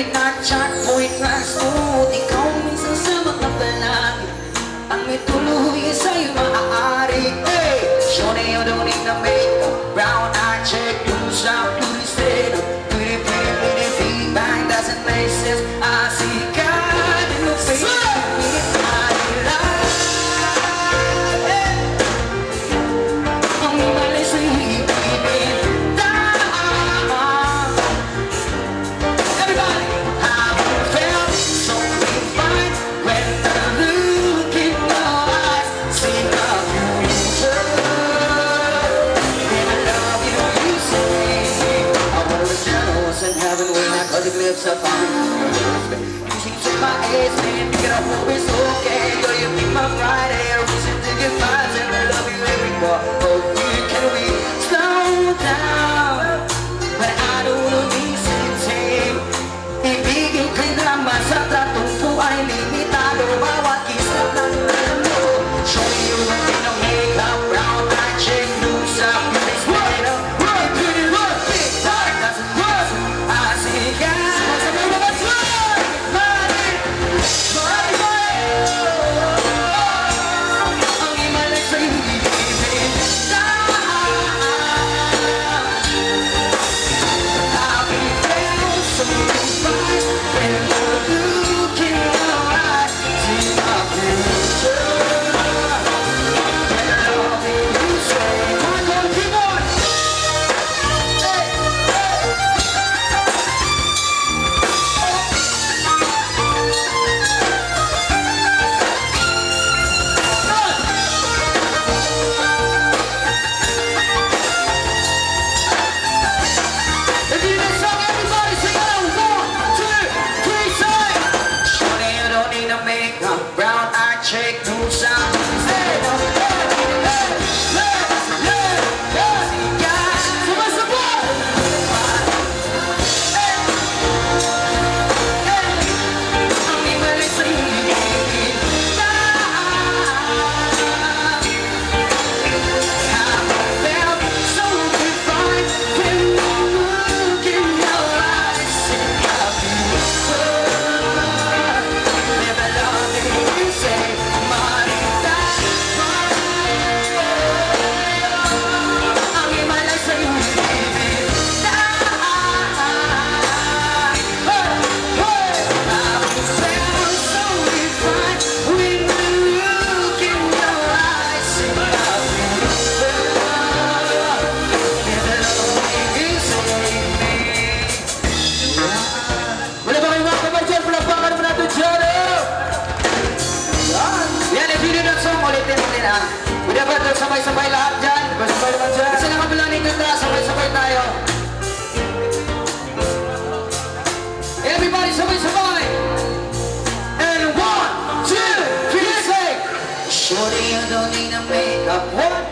pinatsak mo'y transport. Ikaw minsan sa mga balangin ang may tuluyan sa'yo maaari. Shorty, you don't need no makeup, brown eye check, blues out, beauty set up. Pretty, pretty, pretty, feedback doesn't make sense. I see God in your face. Lips up on you seem so my age, man. Pick it up, hope it's okay. Girl, you make my Friday a reason to get vibes and I love you every more. Oh, can we slow down? But I don't know this insane. Ibigin kay drama sa tratong po ay limitado. Bawat kisap ng alam mo. Show me you don't need no makeup, brown eye chick, loose up, you make straight up. Run, pretty, run, big time, doesn't work. I see God. Brown eye check, no sound. Udah ba? Sabay-sabay lahat dyan. Sabay naman dyan. Kasi nakabila ni ganda. Sabay-sabay tayo. Everybody, sabay-sabay. And 1, 2, 3, say. Shorty, you don't need no makeup. 1,